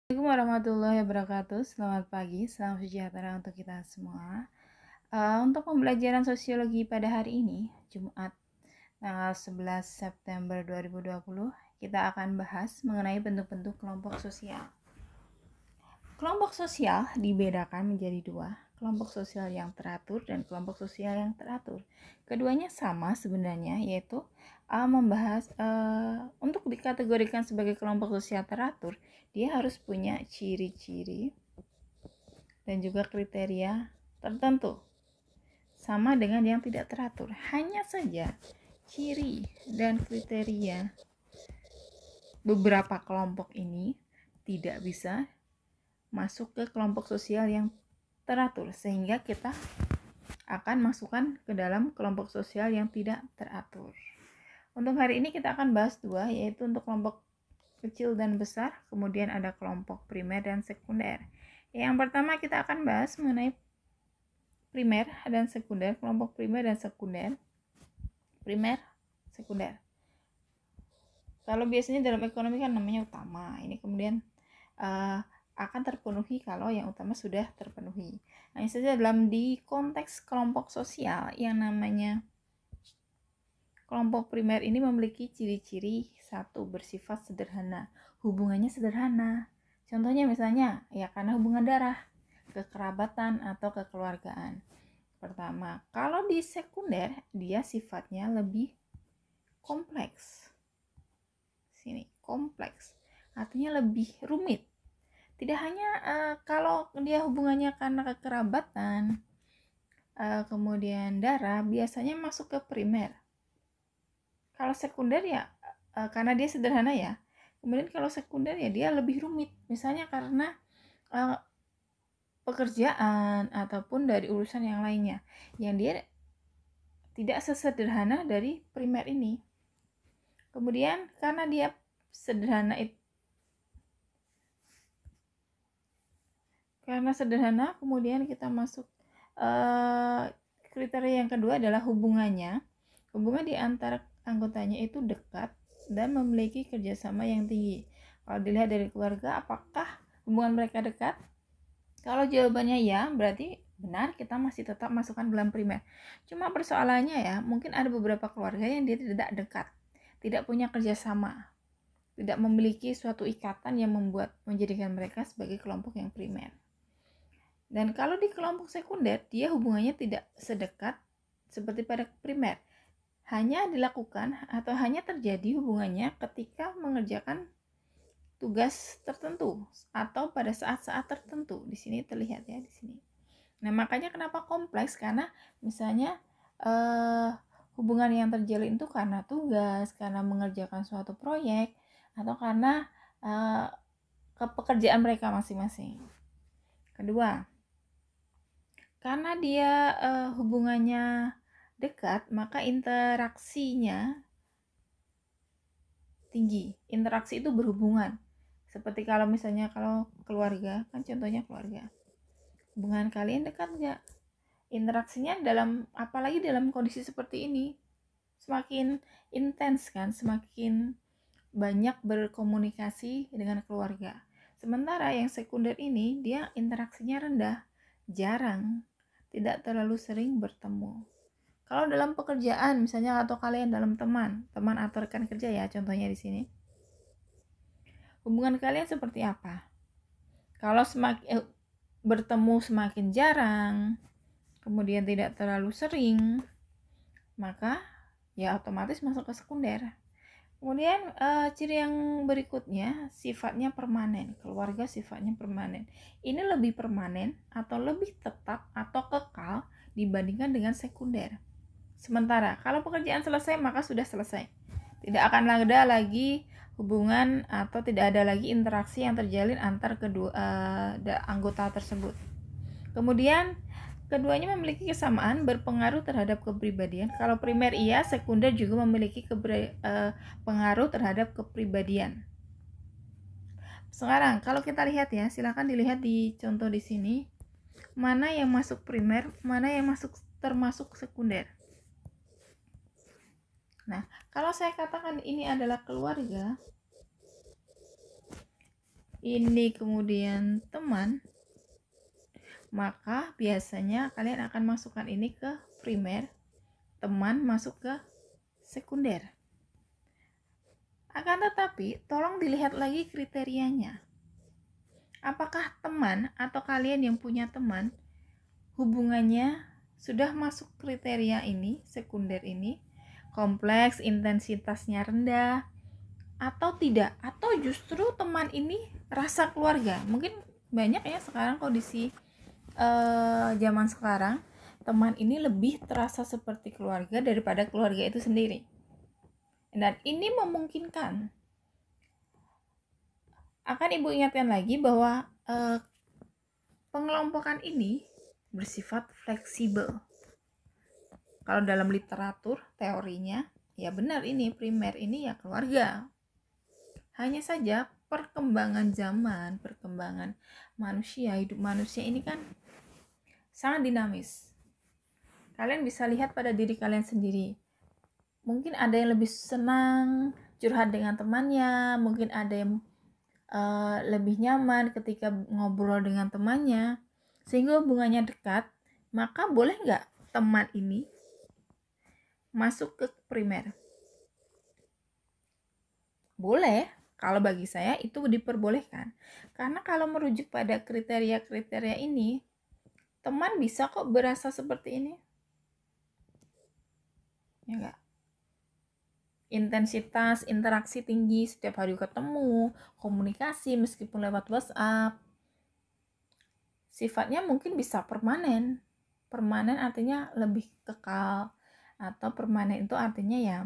Assalamualaikum warahmatullahi wabarakatuh. Selamat pagi, salam sejahtera untuk kita semua. Untuk pembelajaran sosiologi pada hari ini, Jumat tanggal 11 September 2020, kita akan bahas mengenai bentuk-bentuk kelompok sosial. Kelompok sosial dibedakan menjadi dua, kelompok sosial yang teratur dan kelompok sosial yang teratur. Keduanya sama sebenarnya, yaitu membahas untuk dikategorikan sebagai kelompok sosial teratur, dia harus punya ciri-ciri dan juga kriteria tertentu. Sama dengan yang tidak teratur, hanya saja ciri dan kriteria beberapa kelompok ini tidak bisa masuk ke kelompok sosial yang teratur, sehingga kita akan masukkan ke dalam kelompok sosial yang tidak teratur. Untuk hari ini kita akan bahas dua, yaitu untuk kelompok kecil dan besar, kemudian ada kelompok primer dan sekunder. Yang pertama kita akan bahas mengenai primer dan sekunder, kelompok primer dan sekunder. Primer, sekunder. Kalau biasanya dalam ekonomi kan namanya utama, ini kemudian akan terpenuhi kalau yang utama sudah terpenuhi. Hanya saja di konteks kelompok sosial yang namanya kelompok primer ini memiliki ciri-ciri satu, bersifat sederhana, hubungannya sederhana. Contohnya misalnya ya karena hubungan darah, kekerabatan atau kekeluargaan. Pertama, kalau di sekunder dia sifatnya lebih kompleks. Sini, kompleks. Artinya lebih rumit. Tidak hanya kalau dia hubungannya karena kekerabatan, kemudian darah, biasanya masuk ke primer. Kalau sekunder ya karena dia sederhana ya. Kemudian kalau sekunder ya dia lebih rumit. Misalnya karena pekerjaan ataupun dari urusan yang lainnya, yang dia tidak sesederhana dari primer ini. Kemudian karena dia sederhana itu, karena sederhana, kemudian kita masuk kriteria yang kedua adalah hubungannya. Hubungan di antara anggotanya itu dekat dan memiliki kerjasama yang tinggi. Kalau dilihat dari keluarga, apakah hubungan mereka dekat? Kalau jawabannya ya, berarti benar, kita masih tetap masukkan dalam primer. Cuma persoalannya ya, mungkin ada beberapa keluarga yang dia tidak dekat, tidak punya kerjasama, tidak memiliki suatu ikatan yang menjadikan mereka sebagai kelompok yang primer. Dan kalau di kelompok sekunder, dia hubungannya tidak sedekat seperti pada primer. Hanya dilakukan atau hanya terjadi hubungannya ketika mengerjakan tugas tertentu atau pada saat-saat tertentu. Di sini terlihat ya di sini. Nah, makanya kenapa kompleks, karena misalnya hubungan yang terjalin itu karena tugas, karena mengerjakan suatu proyek, atau karena pekerjaan mereka masing-masing. Kedua, karena dia hubungannya dekat, maka interaksinya tinggi. Interaksi itu berhubungan. Seperti kalau misalnya kalau keluarga, kan contohnya keluarga. Hubungan kalian dekat nggak? Interaksinya apalagi dalam kondisi seperti ini, semakin intens kan, semakin banyak berkomunikasi dengan keluarga. Sementara yang sekunder ini dia interaksinya rendah, jarang, tidak terlalu sering bertemu. Kalau dalam pekerjaan misalnya, atau kalian dalam teman atau rekan kerja ya, contohnya di sini. Hubungan kalian seperti apa? Kalau semakin bertemu semakin jarang, kemudian tidak terlalu sering, maka ya otomatis masuk ke sekunder. Kemudian ciri yang berikutnya sifatnya permanen. Keluarga sifatnya permanen. Ini lebih permanen atau lebih tetap atau kekal dibandingkan dengan sekunder. Sementara kalau pekerjaan selesai, maka sudah selesai. Tidak akan ada lagi hubungan atau tidak ada lagi interaksi yang terjalin antar kedua anggota tersebut. Kemudian keduanya memiliki kesamaan berpengaruh terhadap kepribadian. Kalau primer iya, sekunder juga memiliki pengaruh terhadap kepribadian. Sekarang kalau kita lihat ya, silakan dilihat di contoh di sini, mana yang masuk primer, mana yang termasuk sekunder. Nah, kalau saya katakan ini adalah keluarga, ini kemudian teman, maka biasanya kalian akan masukkan ini ke primer, teman masuk ke sekunder. Akan tetapi, tolong dilihat lagi kriterianya. Apakah teman atau kalian yang punya teman hubungannya sudah masuk kriteria ini, sekunder ini, kompleks, intensitasnya rendah, atau tidak, atau justru teman ini rasa keluarga. Mungkin banyak ya sekarang kondisi zaman sekarang, teman ini lebih terasa seperti keluarga daripada keluarga itu sendiri. Dan ini memungkinkan. Akan Ibu ingatkan lagi bahwa pengelompokan ini bersifat fleksibel. Kalau dalam literatur teorinya, ya benar, ini primer ini ya keluarga. Hanya saja perkembangan zaman, perkembangan manusia, hidup manusia ini kan sangat dinamis. Kalian bisa lihat pada diri kalian sendiri. Mungkin ada yang lebih senang curhat dengan temannya, mungkin ada yang lebih nyaman ketika ngobrol dengan temannya, sehingga hubungannya dekat. Maka boleh nggak teman ini masuk ke primer? Boleh, kalau bagi saya itu diperbolehkan. Karena kalau merujuk pada kriteria-kriteria ini, teman bisa kok berasa seperti ini. Ya enggak? Intensitas interaksi tinggi, setiap hari ketemu, komunikasi meskipun lewat WhatsApp. Sifatnya mungkin bisa permanen. Permanen artinya lebih kekal, atau permanen itu artinya ya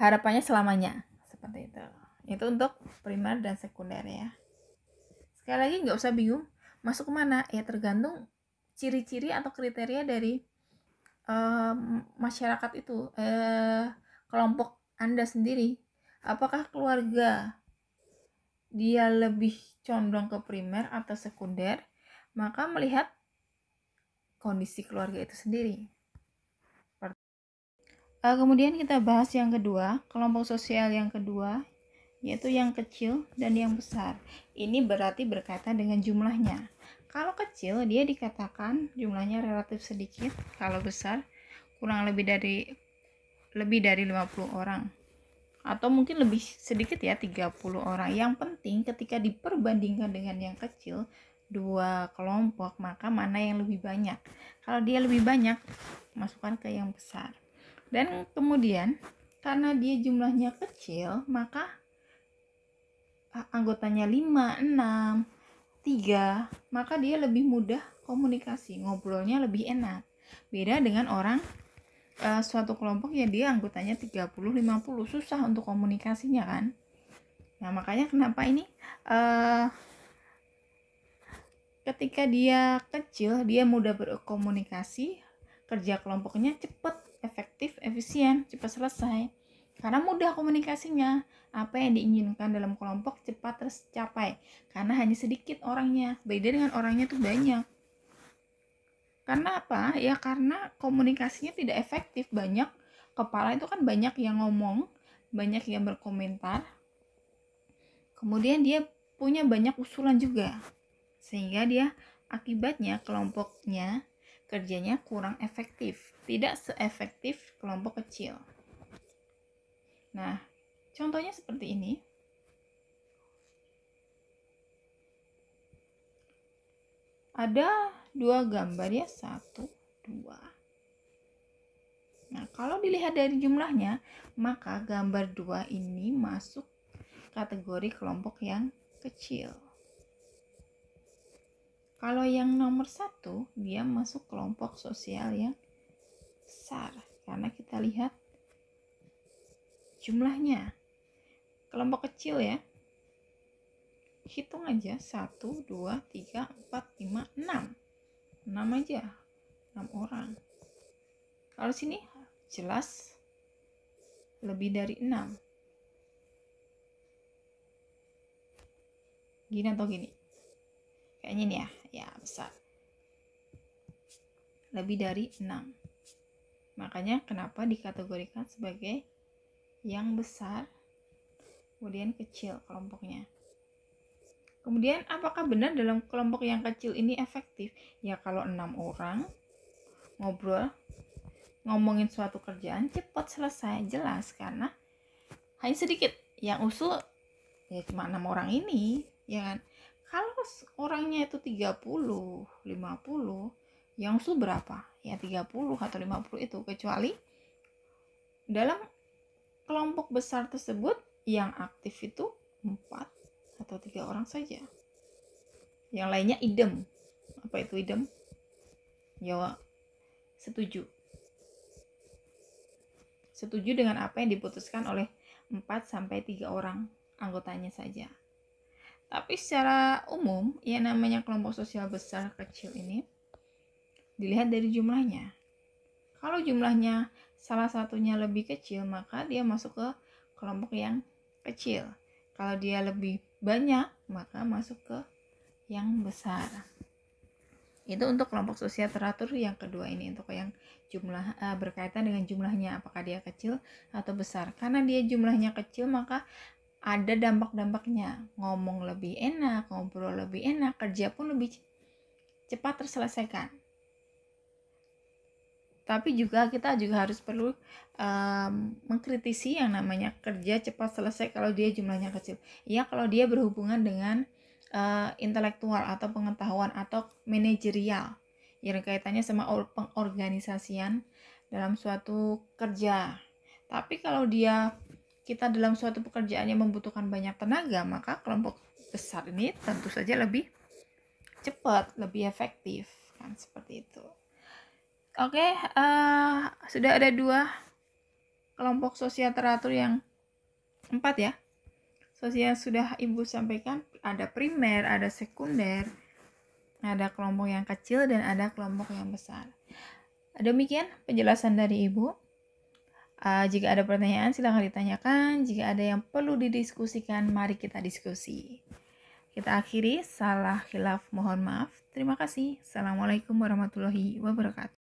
harapannya selamanya, seperti itu. Itu untuk primer dan sekunder ya. Sekali lagi nggak usah bingung masuk kemana, ya tergantung ciri-ciri atau kriteria dari masyarakat itu, kelompok Anda sendiri. Apakah keluarga dia lebih condong ke primer atau sekunder? Maka melihat kondisi keluarga itu sendiri. Kemudian kita bahas yang kedua, kelompok sosial yang kedua, yaitu yang kecil dan yang besar. Ini berarti berkaitan dengan jumlahnya. Kalau kecil dia dikatakan jumlahnya relatif sedikit, kalau besar kurang lebih dari 50 orang. Atau mungkin lebih sedikit ya, 30 orang. Yang penting ketika diperbandingkan dengan yang kecil, dua kelompok, maka mana yang lebih banyak. Kalau dia lebih banyak, masukkan ke yang besar. Dan kemudian karena dia jumlahnya kecil, maka anggotanya 5, 6, 3, maka dia lebih mudah komunikasi, ngobrolnya lebih enak. Beda dengan orang suatu kelompok ya dia anggotanya 30, 50, susah untuk komunikasinya kan. Nah, makanya kenapa ini ketika dia kecil, dia mudah berkomunikasi, kerja kelompoknya cepat, efektif, efisien, cepat selesai. Karena mudah komunikasinya, apa yang diinginkan dalam kelompok cepat tercapai. Karena hanya sedikit orangnya, beda dengan orangnya tuh banyak. Karena apa? Ya karena komunikasinya tidak efektif, banyak kepala itu kan banyak yang ngomong, banyak yang berkomentar. Kemudian dia punya banyak usulan juga. Sehingga dia akibatnya kelompoknya kerjanya kurang efektif, tidak seefektif kelompok kecil. Nah, contohnya seperti ini. Ada dua gambar ya, 1, 2. Nah, kalau dilihat dari jumlahnya, maka gambar 2 ini masuk kategori kelompok yang kecil. Kalau yang nomor 1, dia masuk kelompok sosial yang besar. Karena kita lihat jumlahnya. Kelompok kecil ya. Hitung aja, 1, 2, 3, 4, 5, 6. 6 aja, 6 orang. Kalau sini jelas lebih dari 6. Gini atau gini? Kayaknya ini ya besar. Lebih dari 6. Makanya kenapa dikategorikan sebagai yang besar, kemudian kecil kelompoknya. Kemudian apakah benar dalam kelompok yang kecil ini efektif? Ya kalau 6 orang ngobrol, ngomongin suatu kerjaan cepat selesai, jelas, karena hanya sedikit yang usul, ya cuma 6 orang ini, ya kan. Kalau orangnya itu 30, 50, yang usul berapa? Ya 30 atau 50 itu, kecuali dalam kelompok besar tersebut yang aktif itu 4 atau 3 orang saja. Yang lainnya idem. Apa itu idem? Jawab setuju. Setuju dengan apa yang diputuskan oleh 4-3 orang anggotanya saja. Tapi secara umum, yang namanya kelompok sosial besar kecil ini dilihat dari jumlahnya. Kalau jumlahnya salah satunya lebih kecil, maka dia masuk ke kelompok yang kecil. Kalau dia lebih banyak, maka masuk ke yang besar. Itu untuk kelompok sosial teratur yang kedua ini, untuk yang jumlah berkaitan dengan jumlahnya, apakah dia kecil atau besar. Karena dia jumlahnya kecil, maka ada dampak-dampaknya. Ngomong lebih enak, ngobrol lebih enak, kerja pun lebih cepat terselesaikan. Tapi juga kita juga harus perlu mengkritisi yang namanya kerja cepat selesai kalau dia jumlahnya kecil. Ya kalau dia berhubungan dengan intelektual atau pengetahuan atau manajerial yang kaitannya sama pengorganisasian dalam suatu kerja. Tapi kalau kita dalam suatu pekerjaan yang membutuhkan banyak tenaga, maka kelompok besar ini tentu saja lebih cepat, lebih efektif, kan seperti itu. Oke, sudah ada 2 kelompok sosial teratur yang 4 ya. Sosial sudah Ibu sampaikan, ada primer, ada sekunder, ada kelompok yang kecil dan ada kelompok yang besar. Demikian penjelasan dari Ibu. Jika ada pertanyaan silahkan ditanyakan. Jika ada yang perlu didiskusikan, mari kita diskusi. Kita akhiri, salah khilaf mohon maaf. Terima kasih. Assalamualaikum warahmatullahi wabarakatuh.